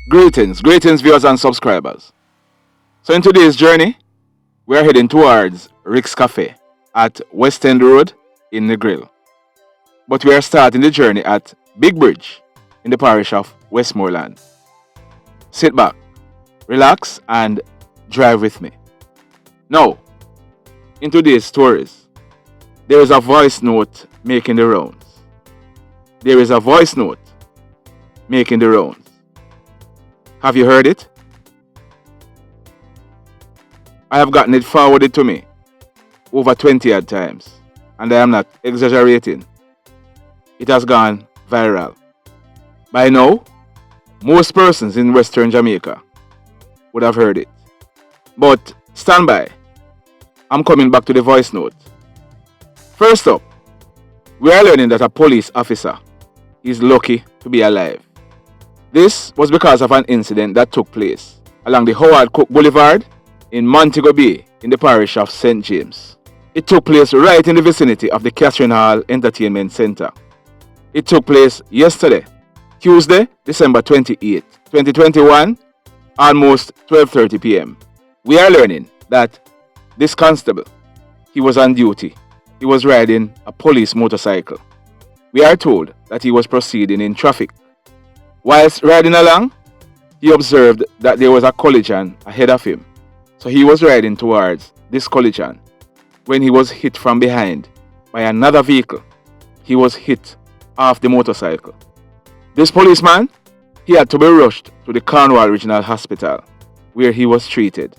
Greetings viewers and subscribers. So in today's journey, we are heading towards Rick's Cafe at West End Road in the Grill. But we are starting the journey at Big Bridge in the parish of Westmoreland. Sit back, relax and drive with me. Now, in today's stories, there is a voice note making the rounds. There is a voice note making the rounds. Have you heard it? I have gotten it forwarded to me over 20 odd times, and I am not exaggerating. It has gone viral. By now, most persons in Western Jamaica would have heard it. But stand by. I'm coming back to the voice note. First up, we are learning that a police officer is lucky to be alive. This was because of an incident that took place along the Howard Cook Boulevard in Montego Bay in the parish of St. James. It took place right in the vicinity of the Catherine Hall Entertainment Center. It took place yesterday, Tuesday, December 28, 2021, almost 12:30 p.m. We are learning that this constable, he was on duty. He was riding a police motorcycle. We are told that he was proceeding in traffic. Whilst riding along, he observed that there was a collision ahead of him. So he was riding towards this collision when he was hit from behind by another vehicle. He was hit off the motorcycle. This policeman, he had to be rushed to the Cornwall Regional Hospital where he was treated.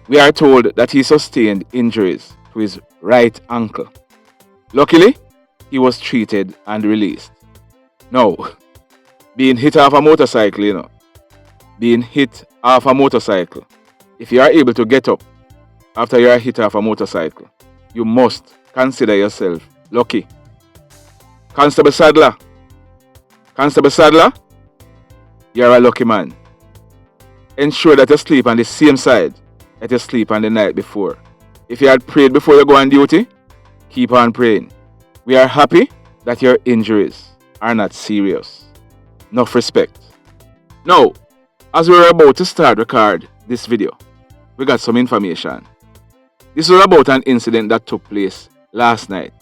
We are told that he sustained injuries to his right ankle. Luckily, he was treated and released. Now, being hit off a motorcycle, being hit off a motorcycle, if you are able to get up after you are hit off a motorcycle, you must consider yourself lucky. Constable Sadler, you're a lucky man. Ensure that you sleep on the same side that you sleep on the night before. If you had prayed before you go on duty, keep on praying. We are happy that your injuries are not serious. Enough respect. Now, as we were about to start record this video, we got some information. This was about an incident that took place last night.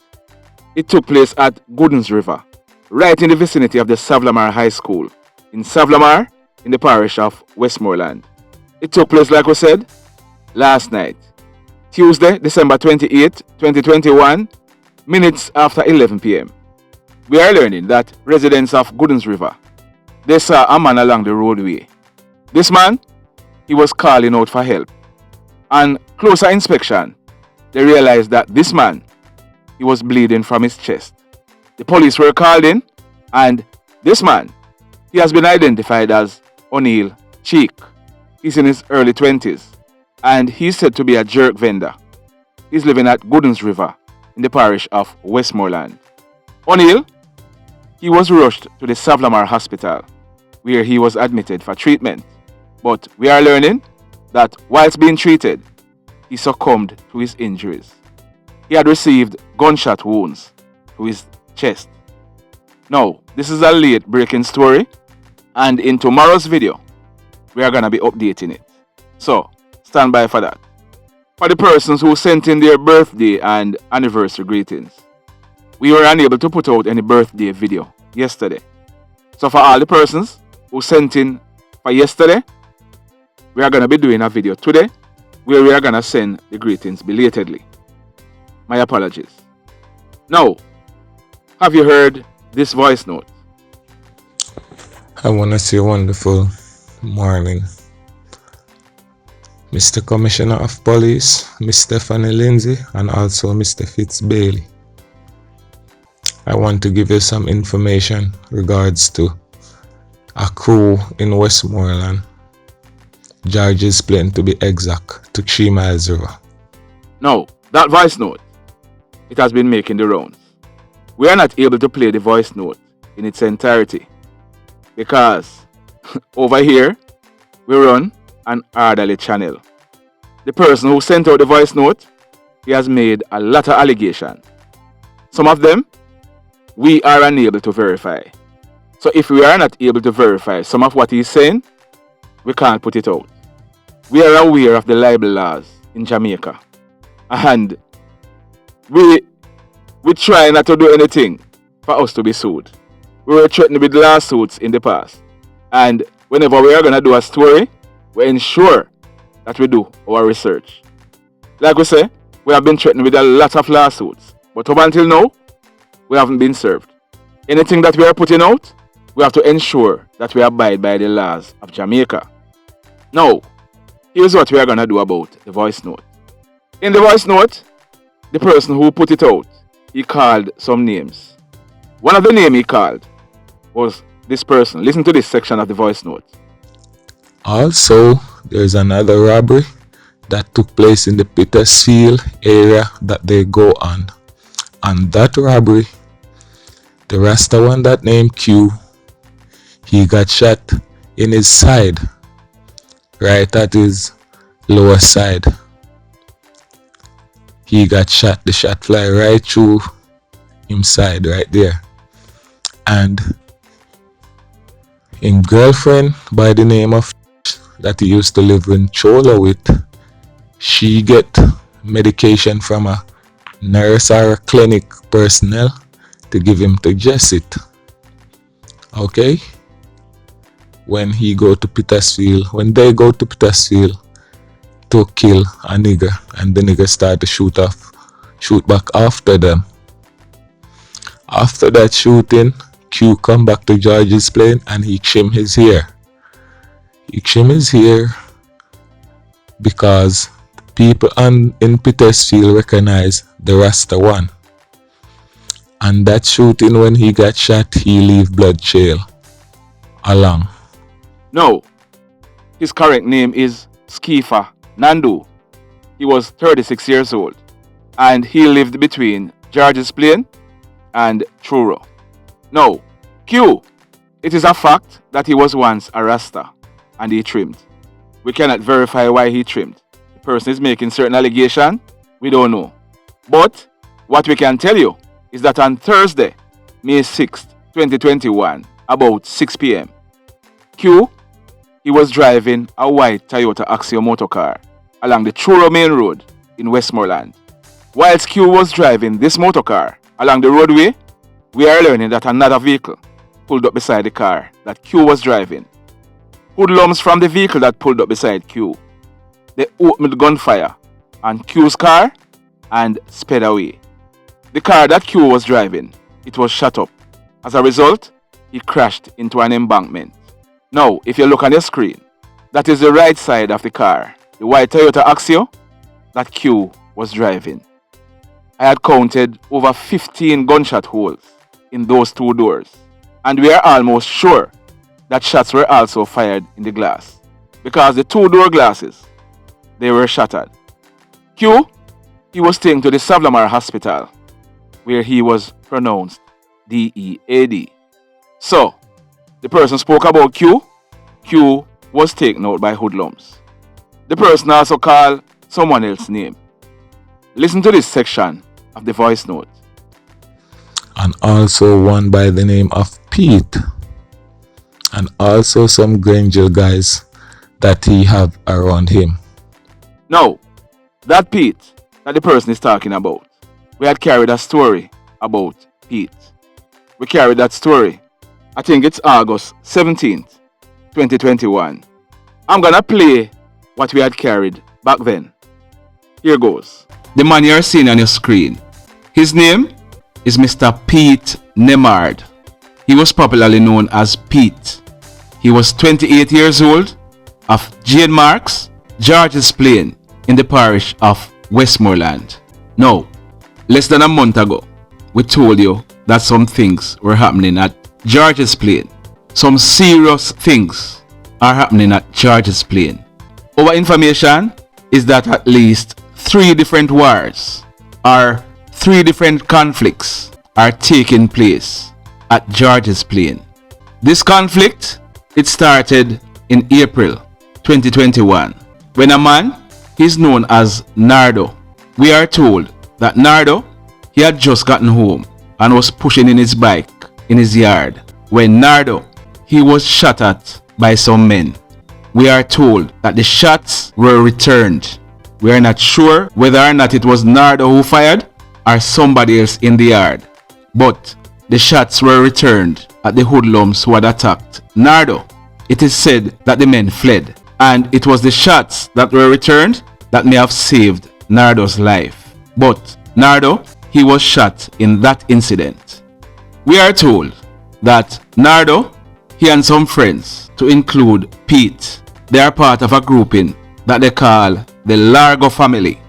It took place at Goodens River, right in the vicinity of the Savlamar High School, in Savlamar, in the parish of Westmoreland. It took place, like we said, last night, Tuesday, December 28, 2021, minutes after 11 p.m. We are learning that residents of Goodens River, they saw a man along the roadway. This man, he was calling out for help. On closer inspection, they realized that this man, he was bleeding from his chest. The police were called in, and this man, he has been identified as Oneil Cheeke. He's in his early 20s, and he's said to be a jerk vendor. He's living at Goodens River in the parish of Westmoreland. Oneil, he was rushed to the Savlamar Hospital, where he was admitted for treatment. But we are learning that whilst being treated, he succumbed to his injuries. He had received gunshot wounds to his chest. Now, this is a late breaking story, and in tomorrow's video, we are going to be updating it. So, stand by for that. For the persons who sent in their birthday and anniversary greetings, we were unable to put out any birthday video yesterday. So for all the persons who sent in for yesterday, we are going to be doing a video today where we are going to send the greetings belatedly. My apologies. Now, have you heard this voice note? I want to say wonderful morning, Mr. Commissioner of Police, Miss Stephanie Lindsay, and also Mr. Fitz Bailey. I want to give you some information regards to a crew in Westmoreland. George's Plain, to be exact, to 3 Miles River. Now, that voice note, it has been making the rounds. We are not able to play the voice note in its entirety because over here we run an orderly channel. The person who sent out the voice note, he has made a lot of allegations. Some of them we are unable to verify. So if we are not able to verify some of what he's saying, we can't put it out. We are aware of the libel laws in Jamaica, and we try not to do anything for us to be sued. We were threatened with lawsuits in the past, and whenever we are going to do a story, we ensure that we do our research. Like we say, we have been threatened with a lot of lawsuits, but up until now, we haven't been served. Anything that we are putting out, we have to ensure that we abide by the laws of Jamaica. Now, here's what we are going to do about the voice note. In the voice note, the person who put it out, he called some names. One of the names he called was this person. Listen to this section of the voice note. Also, there's another robbery that took place in the Petersfield area that they go on. And that robbery, the Rasta one that named Q, he got shot in his side, right at his lower side. He got shot, the shot fly right through him side right there. And his girlfriend by the name of that he used to live in Chola with, she get medication from a nurse or a clinic personnel to give him to Jessit. Okay? When they go to Petersfield to kill a nigger, and the nigger start to shoot back after them. After that shooting, Q come back to George's plane and he trim his hair. He trim his hair because people in Petersfield recognize the Rasta one. And that shooting, when he got shot, he leave blood trail along. No, his correct name is Skeapha Nandoo. He was 36 years old and he lived between George's Plain and Truro. Now, Q, it is a fact that he was once a Rasta and he trimmed. We cannot verify why he trimmed. The person is making certain allegation, we don't know. But what we can tell you is that on Thursday, May 6th, 2021, about 6 p.m., Q, he was driving a white Toyota Axio motor car along the Truro Main Road in Westmoreland. Whilst Q was driving this motor car along the roadway, we are learning that another vehicle pulled up beside the car that Q was driving. Hoodlums from the vehicle that pulled up beside Q, they opened gunfire on Q's car and sped away. The car that Q was driving, it was shut up. As a result, he crashed into an embankment. Now, if you look on your screen, that is the right side of the car, the white Toyota Axio that Q was driving. I had counted over 15 gunshot holes in those two doors, and we are almost sure that shots were also fired in the glass because the two door glasses, they were shattered. Q, he was taken to the Savlamar Hospital where he was pronounced DEAD. So, the person spoke about Q. Q was taken out by hoodlums. The person also called someone else's name. Listen to this section of the voice note. And also one by the name of Pete. And also some Granger guys that he have around him. Now, that Pete that the person is talking about, we had carried a story about Pete. We carried that story, I think it's August 17th, 2021. I'm gonna play what we had carried back then. Here goes. The man you're seeing on your screen, his name is Mr. Pete Nembhard. He was popularly known as Pete. He was 28 years old, of Jane Marks, George's Plain, in the parish of Westmoreland. Now, less than a month ago, we told you that some things were happening at George's Plain. Some serious things are happening at George's Plain. Our information is that at least 3 different wars or 3 different conflicts are taking place at George's Plain. This conflict, it started in April 2021 when a man, he's known as Nardo. We are told that Nardo, he had just gotten home and was pushing in his bike in his yard when Nardo, he was shot at by some men. we are told that the shots were returned. We are not sure whether or not it was Nandoo who fired or somebody else in the yard, but the shots were returned at the hoodlums who had attacked Nandoo. It is said that the men fled, and it was the shots that were returned that may have saved Nandoo's life. But Nandoo, he was shot in that incident. We are told that Nandoo, he and some friends, to include Pete, they are part of a grouping that they call the Largo family.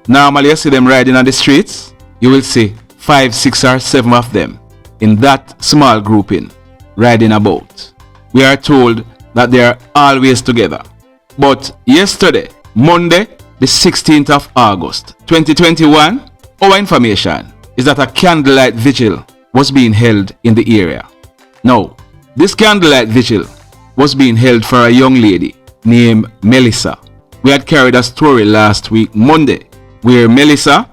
Normally you see them riding on the streets, you will see 5, 6 or 7 of them in that small grouping riding about. We are told that they are always together. But yesterday, Monday, the 16th of August 2021, our information is that a candlelight vigil was being held in the area. Now, this candlelight vigil was being held for a young lady named Melissa. We had carried a story last week Monday where Melissa,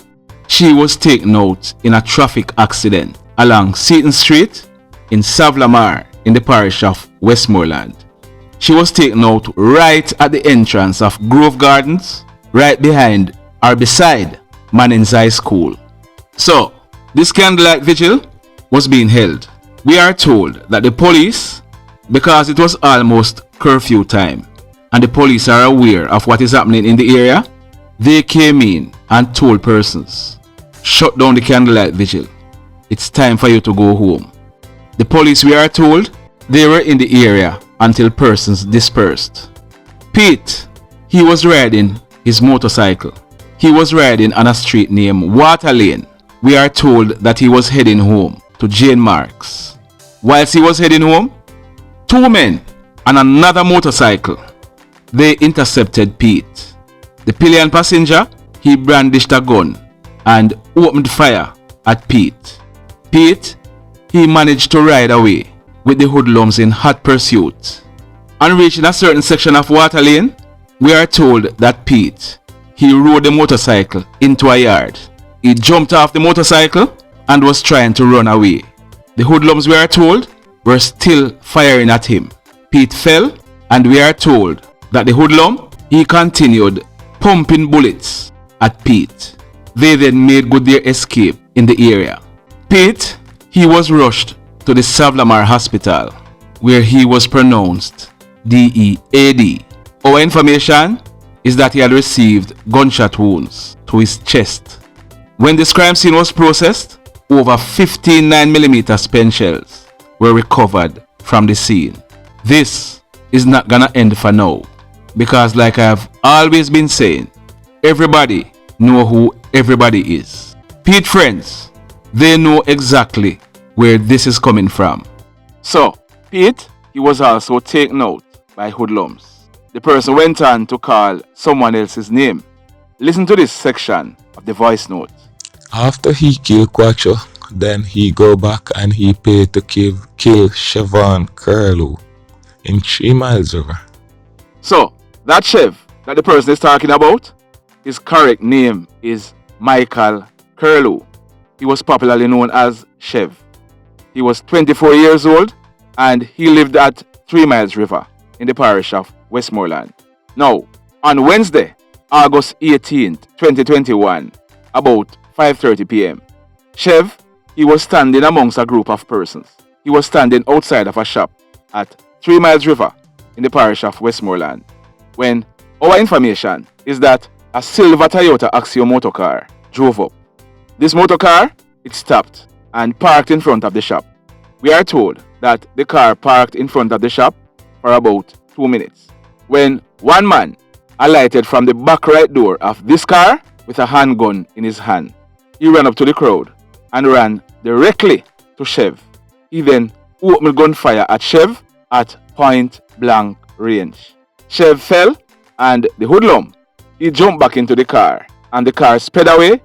she was taken out in a traffic accident along Seaton Street in Savlamar in the parish of Westmoreland. She was taken out right at the entrance of Grove Gardens, right behind or beside Manning's High School. So, this candlelight vigil was being held. We are told that the police, because it was almost curfew time and the police are aware of what is happening in the area, they came in and told persons, shut down the candlelight vigil. It's time for you to go home. The police, we are told, they were in the area until persons dispersed. Pete, he was riding his motorcycle. He was riding on a street named Water Lane. We are told that he was heading home to Jane Marks. Whilst he was heading home, 2 men and another motorcycle, they intercepted Pete. The pillion passenger, he brandished a gun and opened fire at Pete. Pete, he managed to ride away with the hoodlums in hot pursuit. On reaching a certain section of Water Lane, we are told that Pete, he rode the motorcycle into a yard. He jumped off the motorcycle and was trying to run away. The hoodlums, we are told, were still firing at him. Pete fell, and we are told that the hoodlum, he continued pumping bullets at Pete. They then made good their escape in the area. Pete, he was rushed to the Savlamar Hospital, where he was pronounced DEAD. Our information is that he had received gunshot wounds to his chest. When this crime scene was processed, over 15 9mm spent shells were recovered from the scene. This is not gonna end for now, because like I have always been saying, everybody know who everybody is. Pete friends, they know exactly where this is coming from. So, Pete, he was also taken out by hoodlums. The person went on to call someone else's name. Listen to this section of the voice note. After he killed Quacho, then he go back and he paid to kill Siobhan Curlew in 3 Miles River. So, that Chev that the person is talking about, his correct name is Michael Curlew. He was popularly known as Chev. He was 24 years old and he lived at 3 Miles River in the parish of Westmoreland. Now, on Wednesday, August 18th, 2021, about 5:30 p.m., Chev, he was standing amongst a group of persons. He was standing outside of a shop at 3 Miles River in the parish of Westmoreland when our information is that a silver Toyota Axio motor car drove up. This motor car, it stopped and parked in front of the shop. We are told that the car parked in front of the shop for about 2 minutes when one man alighted from the back right door of this car with a handgun in his hand. He ran up to the crowd and ran directly to Chev. He then opened gunfire at Chev at point blank range. Chev fell and the hoodlum, he jumped back into the car and the car sped away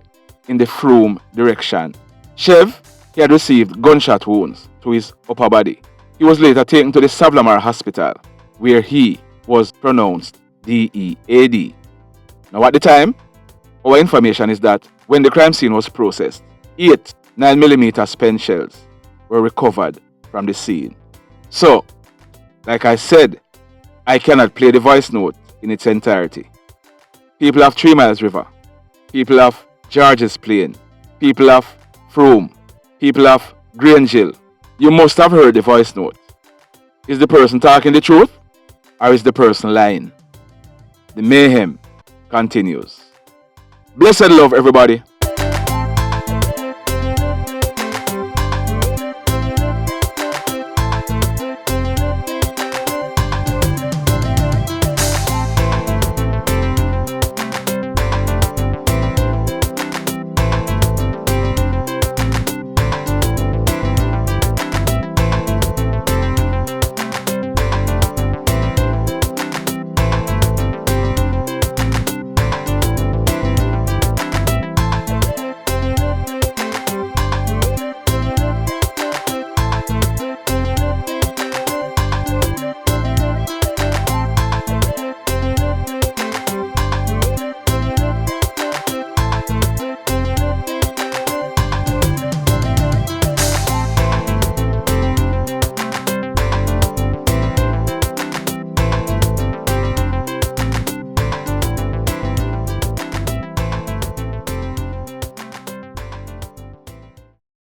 in the Froome direction. Chev, he had received gunshot wounds to his upper body. He was later taken to the Savlamar Hospital where he was pronounced DEAD. Now at the time, our information is that when the crime scene was processed, 8 9mm spent shells were recovered from the scene. So, like I said, I cannot play the voice note in its entirety. People of 3 Miles River, people of Georges Plain, people of Frome, people of Grangehill, you must have heard the voice note. Is the person talking the truth or is the person lying? The mayhem continues. Blessed love, everybody.